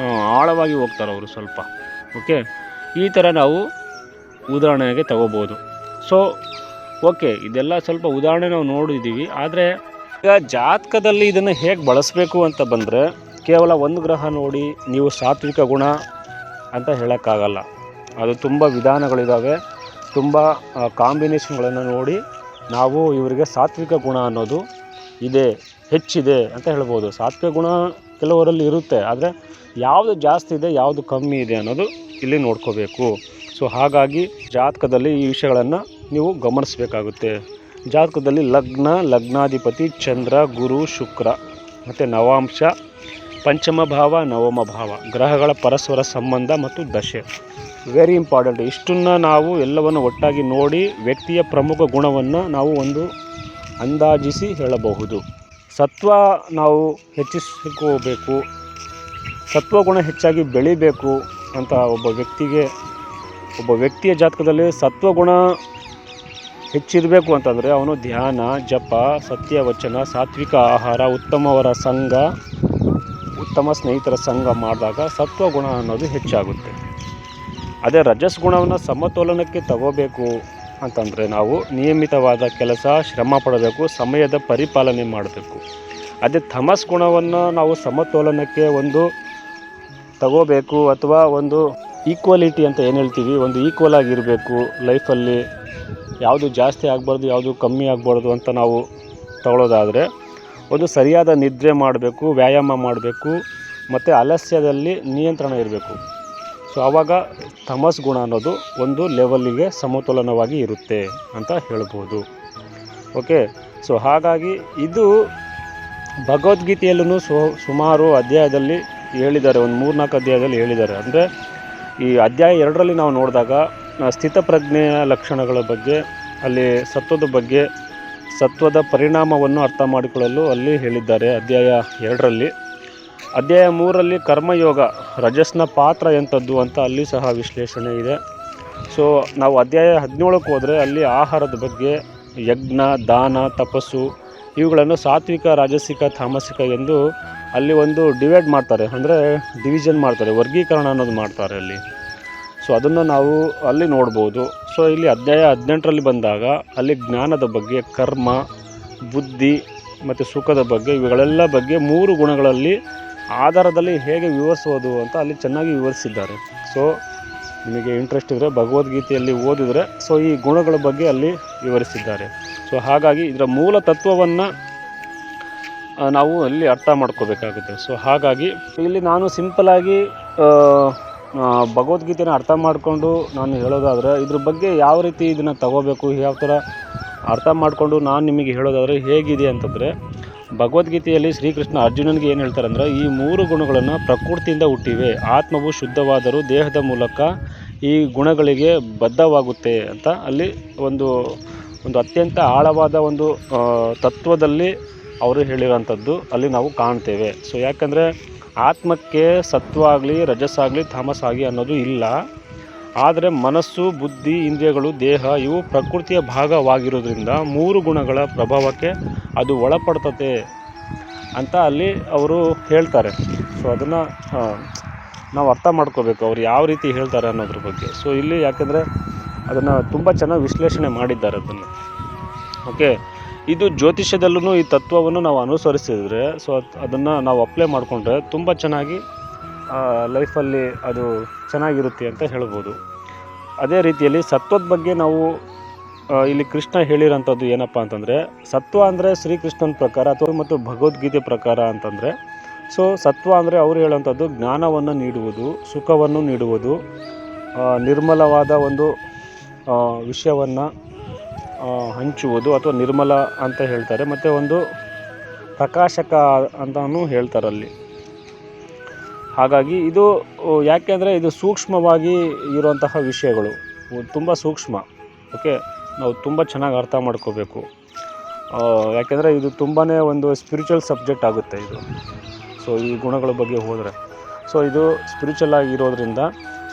ಆಳವಾಗಿ ಹೋಗ್ತಾರೆ ಅವರು ಸ್ವಲ್ಪ. ಓಕೆ, ಈ ಥರ ನಾವು ಉದಾಹರಣೆಗೆ ತಗೋಬೋದು. ಸೊ ಓಕೆ, ಇದೆಲ್ಲ ಸ್ವಲ್ಪ ಉದಾಹರಣೆ ನಾವು ನೋಡಿದ್ದೀವಿ. ಆದರೆ ಈಗ ಜಾತಕದಲ್ಲಿ ಇದನ್ನು ಹೇಗೆ ಬಳಸಬೇಕು ಅಂತ ಬಂದರೆ, ಕೇವಲ ಒಂದು ಗ್ರಹ ನೋಡಿ ನೀವು ಸಾತ್ವಿಕ ಗುಣ ಅಂತ ಹೇಳೋಕ್ಕಾಗಲ್ಲ. ಅದು ತುಂಬ ವಿಧಾನಗಳಿದ್ದಾವೆ, ತುಂಬ ಕಾಂಬಿನೇಷನ್ಗಳನ್ನು ನೋಡಿ ನಾವು ಇವರಿಗೆ ಸಾತ್ವಿಕ ಗುಣ ಅನ್ನೋದು ಹೆಚ್ಚಿದೆ ಅಂತ ಹೇಳ್ಬೋದು. ಸಾತ್ವಿಕ ಗುಣ ಕೆಲವರಲ್ಲಿ ಇರುತ್ತೆ, ಆದರೆ ಯಾವುದು ಜಾಸ್ತಿ ಇದೆ, ಯಾವುದು ಕಮ್ಮಿ ಇದೆ ಅನ್ನೋದು ಇಲ್ಲಿ ನೋಡ್ಕೋಬೇಕು. ಸೊ ಹಾಗಾಗಿ ಜಾತಕದಲ್ಲಿ ಈ ವಿಷಯಗಳನ್ನು ನೀವು ಗಮನಿಸಬೇಕಾಗುತ್ತೆ. ಜಾತಕದಲ್ಲಿ ಲಗ್ನಾಧಿಪತಿ ಚಂದ್ರ, ಗುರು, ಶುಕ್ರ ಮತ್ತು ನವಾಂಶ, ಪಂಚಮ ಭಾವ, ನವಮ ಭಾವ, ಗ್ರಹಗಳ ಪರಸ್ಪರ ಸಂಬಂಧ ಮತ್ತು ದಶೆ ವೆರಿ ಇಂಪಾರ್ಟೆಂಟ್. ಇಷ್ಟನ್ನು ನಾವು ಎಲ್ಲವನ್ನು ಒಟ್ಟಾಗಿ ನೋಡಿ ವ್ಯಕ್ತಿಯ ಪ್ರಮುಖ ಗುಣವನ್ನು ನಾವು ಒಂದು ಅಂದಾಜಿಸಿ ಹೇಳಬಹುದು. ಸತ್ವ ನಾವು ಹೆಚ್ಚಿಸ್ಕೋಬೇಕು, ಸತ್ವಗುಣ ಹೆಚ್ಚಾಗಿ ಬೆಳಿಬೇಕು ಅಂತ ಒಬ್ಬ ವ್ಯಕ್ತಿಯ ಜಾತಕದಲ್ಲಿ ಸತ್ವಗುಣ ಹೆಚ್ಚಿರಬೇಕು ಅಂತಂದರೆ ಅವನು ಧ್ಯಾನ, ಜಪ, ಸತ್ಯವಚನ, ಸಾತ್ವಿಕ ಆಹಾರ, ಉತ್ತಮವರ ಸಂಘ, ಉತ್ತಮ ಸ್ನೇಹಿತರ ಸಂಘ ಮಾಡಿದಾಗ ಸತ್ವಗುಣ ಅನ್ನೋದು ಹೆಚ್ಚಾಗುತ್ತೆ. ಅದೇ ರಜಸ್ ಗುಣವನ್ನು ಸಮತೋಲನಕ್ಕೆ ತಗೋಬೇಕು ಅಂತಂದರೆ ನಾವು ನಿಯಮಿತವಾದ ಕೆಲಸ, ಶ್ರಮ ಪಡಬೇಕು, ಸಮಯದ ಪರಿಪಾಲನೆ ಮಾಡಬೇಕು. ಅದೇ ತಮಸ್ ಗುಣವನ್ನು ನಾವು ಸಮತೋಲನಕ್ಕೆ ಒಂದು ತಗೋಬೇಕು ಅಥವಾ ಒಂದು ಈಕ್ವಾಲಿಟಿ ಅಂತ ಏನು ಹೇಳ್ತೀವಿ, ಒಂದು ಈಕ್ವಲ್ ಆಗಿರಬೇಕು ಲೈಫಲ್ಲಿ, ಯಾವುದು ಜಾಸ್ತಿ ಆಗಬಾರ್ದು, ಯಾವುದು ಕಮ್ಮಿ ಆಗಬಾರ್ದು ಅಂತ ನಾವು ತಗೊಳ್ಳೋದಾದರೆ ಒಂದು ಸರಿಯಾದ ನಿದ್ರೆ ಮಾಡಬೇಕು, ವ್ಯಾಯಾಮ ಮಾಡಬೇಕು ಮತ್ತು ಆಲಸ್ಯದಲ್ಲಿ ನಿಯಂತ್ರಣ ಇರಬೇಕು. ಸೊ ಆವಾಗ ತಮಸ್ ಗುಣ ಅನ್ನೋದು ಒಂದು ಲೆವೆಲ್ಲಿಗೆ ಸಮತೋಲನವಾಗಿ ಇರುತ್ತೆ ಅಂತ ಹೇಳ್ಬೋದು. ಓಕೆ, ಸೊ ಹಾಗಾಗಿ ಇದು ಭಗವದ್ಗೀತೆಯಲ್ಲೂ ಸುಮಾರು ಅಧ್ಯಾಯದಲ್ಲಿ ಹೇಳಿದ್ದಾರೆ, ಒಂದು 3-4 ಅಧ್ಯಾಯದಲ್ಲಿ ಹೇಳಿದ್ದಾರೆ. ಅಂದರೆ ಈ ಅಧ್ಯಾಯ 2ರಲ್ಲಿ ನಾವು ನೋಡಿದಾಗ ಸ್ಥಿತಪ್ರಜ್ಞೆಯ ಲಕ್ಷಣಗಳ ಬಗ್ಗೆ, ಅಲ್ಲಿ ಸತ್ವದ ಬಗ್ಗೆ, ಸತ್ವದ ಪರಿಣಾಮವನ್ನು ಅರ್ಥ ಮಾಡಿಕೊಳ್ಳಲು ಅಲ್ಲಿ ಹೇಳಿದ್ದಾರೆ ಅಧ್ಯಾಯ 2ರಲ್ಲಿ. ಅಧ್ಯಾಯ 3ರಲ್ಲಿ ಕರ್ಮಯೋಗ, ರಜಸ್ನ ಪಾತ್ರ ಎಂಥದ್ದು ಅಂತ ಅಲ್ಲಿ ಸಹ ವಿಶ್ಲೇಷಣೆ ಇದೆ. ಸೊ ನಾವು ಅಧ್ಯಾಯ 17ಕ್ಕೆ ಹೋದರೆ ಅಲ್ಲಿ ಆಹಾರದ ಬಗ್ಗೆ, ಯಜ್ಞ, ದಾನ, ತಪಸ್ಸು ಇವುಗಳನ್ನು ಸಾತ್ವಿಕ, ರಾಜಸಿಕ, ತಾಮಸಿಕ ಎಂದು ಅಲ್ಲಿ ಒಂದು ಡಿವೈಡ್ ಮಾಡ್ತಾರೆ, ಅಂದರೆ ಡಿವಿಷನ್ ಮಾಡ್ತಾರೆ, ವರ್ಗೀಕರಣ ಅನ್ನೋದು ಮಾಡ್ತಾರೆ ಅಲ್ಲಿ. ಸೊ ಅದನ್ನು ನಾವು ಅಲ್ಲಿ ನೋಡ್ಬೋದು. ಸೊ ಇಲ್ಲಿ ಅಧ್ಯಾಯ 18ರಲ್ಲಿ ಬಂದಾಗ ಅಲ್ಲಿ ಜ್ಞಾನದ ಬಗ್ಗೆ, ಕರ್ಮ, ಬುದ್ಧಿ ಮತ್ತು ಸುಖದ ಬಗ್ಗೆ, ಇವುಗಳೆಲ್ಲ ಬಗ್ಗೆ 3 ಗುಣಗಳಲ್ಲಿ ಆಧಾರದಲ್ಲಿ ಹೇಗೆ ವಿವರಿಸೋದು ಅಂತ ಅಲ್ಲಿ ಚೆನ್ನಾಗಿ ವಿವರಿಸಿದ್ದಾರೆ. ಸೊ ನಿಮಗೆ ಇಂಟ್ರೆಸ್ಟ್ ಇದ್ದರೆ ಭಗವದ್ಗೀತೆಯಲ್ಲಿ ಓದಿದರೆ ಸೊ ಈ ಗುಣಗಳ ಬಗ್ಗೆ ಅಲ್ಲಿ ವಿವರಿಸಿದ್ದಾರೆ. ಸೊ ಹಾಗಾಗಿ ಇದರ ಮೂಲ ತತ್ವವನ್ನು ನಾವು ಅಲ್ಲಿ ಅರ್ಥ ಮಾಡ್ಕೋಬೇಕಾಗುತ್ತೆ. ಸೊ ಹಾಗಾಗಿ ಇಲ್ಲಿ ನಾನು ಸಿಂಪಲಾಗಿ ಭಗವದ್ಗೀತೆನ ಅರ್ಥ ಮಾಡಿಕೊಂಡು ನಾನು ಹೇಳೋದಾದರೆ ಇದ್ರ ಬಗ್ಗೆ ಯಾವ ರೀತಿ ಇದನ್ನು ತಗೋಬೇಕು, ಯಾವ ಥರ ಅರ್ಥ ಮಾಡಿಕೊಂಡು ನಾನು ನಿಮಗೆ ಹೇಳೋದಾದರೆ ಹೇಗಿದೆ ಅಂತಂದರೆ, ಭಗವದ್ಗೀತೆಯಲ್ಲಿ ಶ್ರೀಕೃಷ್ಣ ಅರ್ಜುನನಿಗೆ ಏನು ಹೇಳ್ತಾರೆ ಅಂದರೆ, ಈ 3 ಗುಣಗಳನ್ನು ಪ್ರಕೃತಿಯಿಂದ ಹುಟ್ಟಿವೆ, ಆತ್ಮವು ಶುದ್ಧವಾದರೂ ದೇಹದ ಮೂಲಕ ಈ ಗುಣಗಳಿಗೆ ಬದ್ಧವಾಗುತ್ತೆ ಅಂತ ಅಲ್ಲಿ ಒಂದು ಅತ್ಯಂತ ಆಳವಾದ ಒಂದು ತತ್ವದಲ್ಲಿ ಅವರು ಹೇಳಿರೋಂಥದ್ದು ಅಲ್ಲಿ ನಾವು ಕಾಣ್ತೇವೆ. ಸೊ ಯಾಕಂದರೆ ಆತ್ಮಕ್ಕೆ ಸತ್ವ ಆಗಲಿ, ರಜಸ್ಸಾಗಲಿ, ತಾಮಸ್ಸಾಗಲಿ ಅನ್ನೋದು ಇಲ್ಲ. ಆದರೆ ಮನಸ್ಸು, ಬುದ್ಧಿ, ಇಂದ್ರಿಯಗಳು, ದೇಹ ಇವು ಪ್ರಕೃತಿಯ ಭಾಗವಾಗಿರೋದ್ರಿಂದ 3 ಗುಣಗಳ ಪ್ರಭಾವಕ್ಕೆ ಅದು ಒಳಪಡ್ತತೆ ಅಂತ ಅಲ್ಲಿ ಅವರು ಹೇಳ್ತಾರೆ. ಸೊ ಅದನ್ನು ನಾವು ಅರ್ಥ ಮಾಡ್ಕೋಬೇಕು, ಅವ್ರು ಯಾವ ರೀತಿ ಹೇಳ್ತಾರೆ ಅನ್ನೋದ್ರ ಬಗ್ಗೆ. ಸೊ ಇಲ್ಲಿ ಯಾಕೆಂದರೆ ಅದನ್ನು ತುಂಬ ಚೆನ್ನಾಗಿ ವಿಶ್ಲೇಷಣೆ ಮಾಡಿದ್ದಾರೆ ಅದನ್ನು. ಓಕೆ, ಇದು ಜ್ಯೋತಿಷ್ಯದಲ್ಲೂ ಈ ತತ್ವವನ್ನು ನಾವು ಅನುಸರಿಸಿದರೆ, ಸೊ ಅದನ್ನು ನಾವು ಅಪ್ಲೈ ಮಾಡಿಕೊಂಡ್ರೆ ತುಂಬ ಚೆನ್ನಾಗಿ ಲೈಫಲ್ಲಿ ಅದು ಚೆನ್ನಾಗಿರುತ್ತೆ ಅಂತ ಹೇಳ್ಬೋದು. ಅದೇ ರೀತಿಯಲ್ಲಿ ಸತ್ವದ ಬಗ್ಗೆ ನಾವು ಇಲ್ಲಿ ಕೃಷ್ಣ ಹೇಳಿರೋಂಥದ್ದು ಏನಪ್ಪ ಅಂತಂದರೆ, ಸತ್ವ ಅಂದರೆ ಶ್ರೀಕೃಷ್ಣನ ಪ್ರಕಾರ ಅಥವಾ ಮತ್ತು ಭಗವದ್ಗೀತೆ ಪ್ರಕಾರ ಅಂತಂದರೆ, ಸೊ ಸತ್ವ ಅಂದರೆ ಅವರು ಹೇಳೋಂಥದ್ದು ಜ್ಞಾನವನ್ನು ನೀಡುವುದು, ಸುಖವನ್ನು ನೀಡುವುದು, ನಿರ್ಮಲವಾದ ಒಂದು ವಿಷಯವನ್ನು ಹಂಚುವುದು ಅಥವಾ ನಿರ್ಮಲ ಅಂತ ಹೇಳ್ತಾರೆ, ಮತ್ತು ಒಂದು ಪ್ರಕಾಶಕ ಅಂತಲೂ ಹೇಳ್ತಾರಲ್ಲಿ. ಹಾಗಾಗಿ ಇದು ಯಾಕೆಂದರೆ ಇದು ಸೂಕ್ಷ್ಮವಾಗಿ ಇರುವಂತಹ ವಿಷಯಗಳು, ತುಂಬ ಸೂಕ್ಷ್ಮ. ಓಕೆ, ನಾವು ತುಂಬ ಚೆನ್ನಾಗಿ ಅರ್ಥ ಮಾಡ್ಕೋಬೇಕು. ಯಾಕೆಂದರೆ ಇದು ತುಂಬಾ ಒಂದು ಸ್ಪಿರಿಚುವಲ್ ಸಬ್ಜೆಕ್ಟ್ ಆಗುತ್ತೆ ಇದು. ಸೊ ಈ ಗುಣಗಳ ಬಗ್ಗೆ ಹೋದರೆ ಸೊ ಇದು ಸ್ಪಿರಿಚುವಲ್ ಆಗಿರೋದ್ರಿಂದ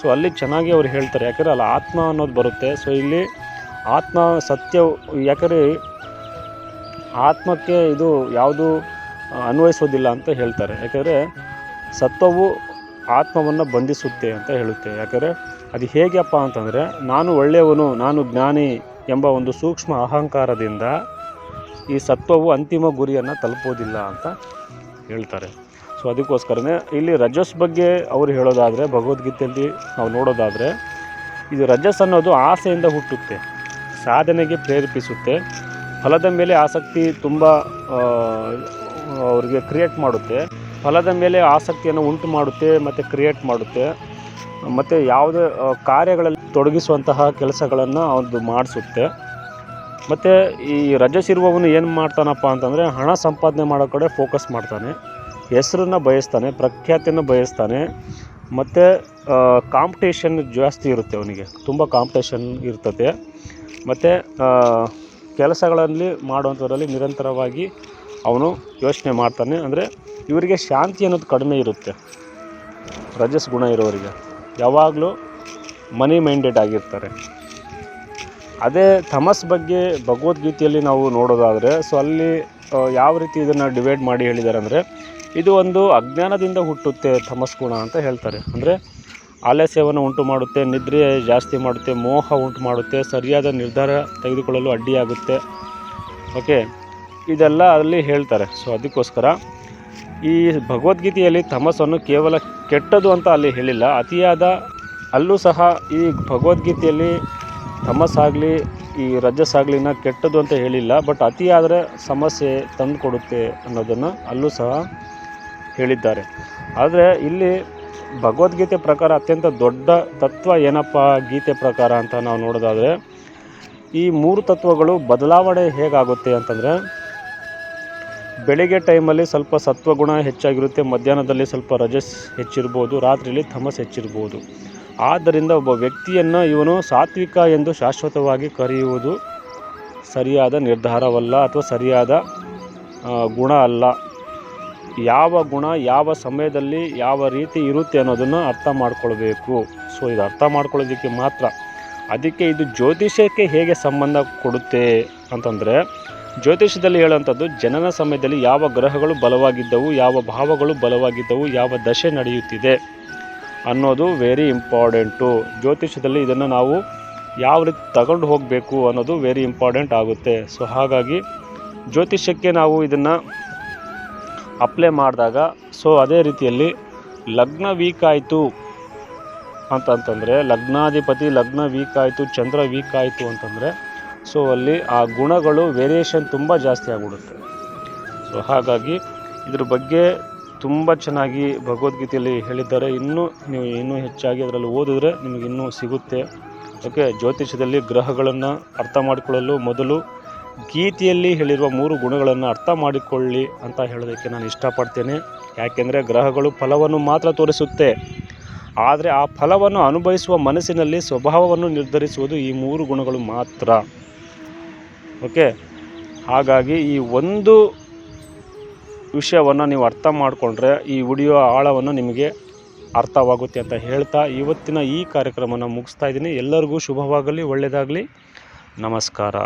ಸೊ ಅಲ್ಲಿ ಚೆನ್ನಾಗಿ ಅವ್ರು ಹೇಳ್ತಾರೆ. ಯಾಕೆಂದರೆ ಅಲ್ಲಿ ಆತ್ಮ ಅನ್ನೋದು ಬರುತ್ತೆ. ಸೊ ಇಲ್ಲಿ ಆತ್ಮ ಸತ್ಯ, ಯಾಕಂದರೆ ಆತ್ಮಕ್ಕೆ ಇದು ಯಾವುದು ಅನ್ವಯಿಸೋದಿಲ್ಲ ಅಂತ ಹೇಳ್ತಾರೆ. ಯಾಕೆಂದರೆ ಸತ್ವವು ಆತ್ಮವನ್ನು ಬಂಧಿಸುತ್ತೆ ಅಂತ ಹೇಳುತ್ತೆ. ಯಾಕಂದರೆ ಅದು ಹೇಗಪ್ಪ ಅಂತಂದರೆ, ನಾನು ಒಳ್ಳೆಯವನು, ನಾನು ಜ್ಞಾನಿ ಎಂಬ ಒಂದು ಸೂಕ್ಷ್ಮ ಅಹಂಕಾರದಿಂದ ಈ ಸತ್ವವು ಅಂತಿಮ ಗುರಿಯನ್ನು ತಲುಪೋದಿಲ್ಲ ಅಂತ ಹೇಳ್ತಾರೆ. ಸೊ ಅದಕ್ಕೋಸ್ಕರನೇ ಇಲ್ಲಿ ರಜಸ್ ಬಗ್ಗೆ ಅವರು ಹೇಳೋದಾದರೆ, ಭಗವದ್ಗೀತೆಯಲ್ಲಿ ನಾವು ನೋಡೋದಾದರೆ, ಇದು ರಜಸ್ ಅನ್ನೋದು ಆಸೆಯಿಂದ ಹುಟ್ಟುತ್ತೆ, ಸಾಧನೆಗೆ ಪ್ರೇರೇಪಿಸುತ್ತೆ, ಫಲದ ಮೇಲೆ ಆಸಕ್ತಿ ತುಂಬ ಅವರಿಗೆ ಕ್ರಿಯೇಟ್ ಮಾಡುತ್ತೆ, ಫಲದ ಮೇಲೆ ಆಸಕ್ತಿಯನ್ನು ಉಂಟು ಮಾಡುತ್ತೆ ಮತ್ತು ಕ್ರಿಯೇಟ್ ಮಾಡುತ್ತೆ, ಮತ್ತು ಯಾವುದೇ ಕಾರ್ಯಗಳಲ್ಲಿ ತೊಡಗಿಸುವಂತಹ ಕೆಲಸಗಳನ್ನು ಅದು ಮಾಡಿಸುತ್ತೆ. ಮತ್ತು ಈ ರಜಸ್ ಇರುವವನು ಏನು ಮಾಡ್ತಾನಪ್ಪ ಅಂತಂದರೆ, ಹಣ ಸಂಪಾದನೆ ಮಾಡೋ ಕಡೆ ಫೋಕಸ್ ಮಾಡ್ತಾನೆ, ಹೆಸರನ್ನು ಬಯಸ್ತಾನೆ, ಪ್ರಖ್ಯಾತಿಯನ್ನು ಬಯಸ್ತಾನೆ, ಮತ್ತು ಕಾಂಪಿಟೇಷನ್ ಜಾಸ್ತಿ ಇರುತ್ತೆ, ಅವನಿಗೆ ತುಂಬ ಕಾಂಪಿಟೇಷನ್ ಇರ್ತದೆ. ಮತ್ತು ಕೆಲಸಗಳಲ್ಲಿ ಮಾಡುವಂಥದ್ರಲ್ಲಿ ನಿರಂತರವಾಗಿ ಅವನು ಯೋಚನೆ ಮಾಡ್ತಾನೆ. ಅಂದರೆ ಇವರಿಗೆ ಶಾಂತಿ ಅನ್ನೋದು ಕಡಿಮೆ ಇರುತ್ತೆ. ರಜಸ್ ಗುಣ ಇರೋರಿಗೆ ಯಾವಾಗಲೂ ಮನಿ ಮೈಂಡೆಡ್ ಆಗಿರ್ತಾರೆ. ಅದೇ ತಮಸ್ ಬಗ್ಗೆ ಭಗವದ್ಗೀತೆಯಲ್ಲಿ ನಾವು ನೋಡೋದಾದರೆ, ಸೊ ಅಲ್ಲಿ ಯಾವ ರೀತಿ ಇದನ್ನು ಡಿವೈಡ್ ಮಾಡಿ ಹೇಳಿದ್ದಾರೆ ಅಂದರೆ, ಇದು ಒಂದು ಅಜ್ಞಾನದಿಂದ ಹುಟ್ಟುತ್ತೆ ತಮಸ್ ಗುಣ ಅಂತ ಹೇಳ್ತಾರೆ. ಅಂದರೆ ಆಲಸ್ಯವನ್ನು ಉಂಟು ಮಾಡುತ್ತೆ, ನಿದ್ರೆ ಜಾಸ್ತಿ ಮಾಡುತ್ತೆ, ಮೋಹ ಉಂಟು ಮಾಡುತ್ತೆ, ಸರಿಯಾದ ನಿರ್ಧಾರ ತೆಗೆದುಕೊಳ್ಳಲು ಅಡ್ಡಿಯಾಗುತ್ತೆ. ಓಕೆ, ಇದೆಲ್ಲ ಅಲ್ಲಿ ಹೇಳ್ತಾರೆ. ಸೊ ಅದಕ್ಕೋಸ್ಕರ ಈ ಭಗವದ್ಗೀತೆಯಲ್ಲಿ ತಮಸ್ಸನ್ನು ಕೇವಲ ಕೆಟ್ಟದು ಅಂತ ಅಲ್ಲಿ ಹೇಳಿಲ್ಲ, ಅತಿಯಾದ ಅಲ್ಲೂ ಸಹ ಈ ಭಗವದ್ಗೀತೆಯಲ್ಲಿ ತಮಸ್ಸಾಗಲಿ ಈ ರಜಸ್ಸಾಗಲಿನ ಕೆಟ್ಟದು ಅಂತ ಹೇಳಿಲ್ಲ. ಬಟ್ ಅತಿಯಾದರೆ ಸಮಸ್ಯೆ ತಂದು ಕೊಡುತ್ತೆ ಅನ್ನೋದನ್ನು ಅಲ್ಲೂ ಸಹ ಹೇಳಿದ್ದಾರೆ. ಆದರೆ ಇಲ್ಲಿ ಭಗವದ್ಗೀತೆ ಪ್ರಕಾರ ಅತ್ಯಂತ ದೊಡ್ಡ ತತ್ವ ಏನಪ್ಪ ಗೀತೆ ಪ್ರಕಾರ ಅಂತ ನಾವು ನೋಡೋದಾದರೆ, ಈ 3 ತತ್ವಗಳು ಬದಲಾವಣೆ ಹೇಗಾಗುತ್ತೆ ಅಂತಂದರೆ, ಬೆಳಿಗ್ಗೆ ಟೈಮಲ್ಲಿ ಸ್ವಲ್ಪ ಸತ್ವಗುಣ ಹೆಚ್ಚಾಗಿರುತ್ತೆ, ಮಧ್ಯಾಹ್ನದಲ್ಲಿ ಸ್ವಲ್ಪ ರಜಸ್ ಹೆಚ್ಚಿರ್ಬೋದು, ರಾತ್ರಿಯಲ್ಲಿ ತಮಸ್ ಹೆಚ್ಚಿರ್ಬೋದು. ಆದ್ದರಿಂದ ಒಬ್ಬ ವ್ಯಕ್ತಿಯನ್ನು ಇವನು ಸಾತ್ವಿಕ ಎಂದು ಶಾಶ್ವತವಾಗಿ ಕರೆಯುವುದು ಸರಿಯಾದ ನಿರ್ಧಾರವಲ್ಲ ಅಥವಾ ಸರಿಯಾದ ಗುಣ ಅಲ್ಲ. ಯಾವ ಗುಣ ಯಾವ ಸಮಯದಲ್ಲಿ ಯಾವ ರೀತಿ ಇರುತ್ತೆ ಅನ್ನೋದನ್ನು ಅರ್ಥ ಮಾಡ್ಕೊಳ್ಬೇಕು. ಸೊ ಇದು ಅರ್ಥ ಮಾಡ್ಕೊಳ್ಳೋದಕ್ಕೆ ಮಾತ್ರ. ಅದಕ್ಕೆ ಇದು ಜ್ಯೋತಿಷ್ಯಕ್ಕೆ ಹೇಗೆ ಸಂಬಂಧ ಕೊಡುತ್ತೆ ಅಂತಂದರೆ, ಜ್ಯೋತಿಷ್ಯದಲ್ಲಿ ಹೇಳುವಂಥದ್ದು ಜನನ ಸಮಯದಲ್ಲಿ ಯಾವ ಗ್ರಹಗಳು ಬಲವಾಗಿದ್ದವು, ಯಾವ ಭಾವಗಳು ಬಲವಾಗಿದ್ದವು, ಯಾವ ದಶೆ ನಡೆಯುತ್ತಿದೆ ಅನ್ನೋದು ವೆರಿ ಇಂಪಾರ್ಟೆಂಟು. ಜ್ಯೋತಿಷ್ಯದಲ್ಲಿ ಇದನ್ನು ನಾವು ಯಾವ ರೀತಿ ತಗೊಂಡು ಹೋಗಬೇಕು ಅನ್ನೋದು ವೆರಿ ಇಂಪಾರ್ಟೆಂಟ್ ಆಗುತ್ತೆ. ಸೊ ಹಾಗಾಗಿ ಜ್ಯೋತಿಷ್ಯಕ್ಕೆ ನಾವು ಇದನ್ನು ಅಪ್ಲೈ ಮಾಡಿದಾಗ, ಸೊ ಅದೇ ರೀತಿಯಲ್ಲಿ ಲಗ್ನ ವೀಕ್ ಆಯಿತು ಅಂತಂತಂದರೆ, ಲಗ್ನಾಧಿಪತಿ ಲಗ್ನ ವೀಕ್ ಆಯಿತು, ಚಂದ್ರ ವೀಕ್ ಆಯಿತು ಅಂತಂದರೆ, ಸೊ ಅಲ್ಲಿ ಆ ಗುಣಗಳು ವೇರಿಯೇಷನ್ ತುಂಬ ಜಾಸ್ತಿ ಆಗಿಬಿಡುತ್ತೆ. ಸೊ ಹಾಗಾಗಿ ಇದ್ರ ಬಗ್ಗೆ ತುಂಬ ಚೆನ್ನಾಗಿ ಭಗವದ್ಗೀತೆಯಲ್ಲಿ ಹೇಳಿದ್ದಾರೆ. ನೀವು ಇನ್ನೂ ಹೆಚ್ಚಾಗಿ ಅದರಲ್ಲಿ ಓದಿದ್ರೆ ನಿಮಗೆ ಇನ್ನೂ ಸಿಗುತ್ತೆ. ಓಕೆ, ಜ್ಯೋತಿಷ್ಯದಲ್ಲಿ ಗ್ರಹಗಳನ್ನು ಅರ್ಥ ಮಾಡಿಕೊಳ್ಳಲು ಮೊದಲು ಗೀತೆಯಲ್ಲಿ ಹೇಳಿರುವ 3 ಗುಣಗಳನ್ನು ಅರ್ಥ ಮಾಡಿಕೊಳ್ಳಿ ಅಂತ ಹೇಳೋದಕ್ಕೆ ನಾನು ಇಷ್ಟಪಡ್ತೇನೆ. ಯಾಕೆಂದರೆ ಗ್ರಹಗಳು ಫಲವನ್ನು ಮಾತ್ರ ತೋರಿಸುತ್ತೆ, ಆದರೆ ಆ ಫಲವನ್ನು ಅನುಭವಿಸುವ ಮನಸ್ಸಿನಲ್ಲಿ ಸ್ವಭಾವವನ್ನು ನಿರ್ಧರಿಸುವುದು ಈ 3 ಗುಣಗಳು ಮಾತ್ರ. ಓಕೆ, ಹಾಗಾಗಿ ಈ ಒಂದು ವಿಷಯವನ್ನು ನೀವು ಅರ್ಥ ಮಾಡಿಕೊಂಡ್ರೆ ಈ ವಿಡಿಯೋ ಆಳವನ್ನು ನಿಮಗೆ ಅರ್ಥವಾಗುತ್ತೆ ಅಂತ ಹೇಳ್ತಾ ಇವತ್ತಿನ ಈ ಕಾರ್ಯಕ್ರಮನ ಮುಗಿಸ್ತಾ ಇದ್ದೀನಿ. ಎಲ್ಲರಿಗೂ ಶುಭವಾಗಲಿ, ಒಳ್ಳೆಯದಾಗಲಿ. ನಮಸ್ಕಾರ.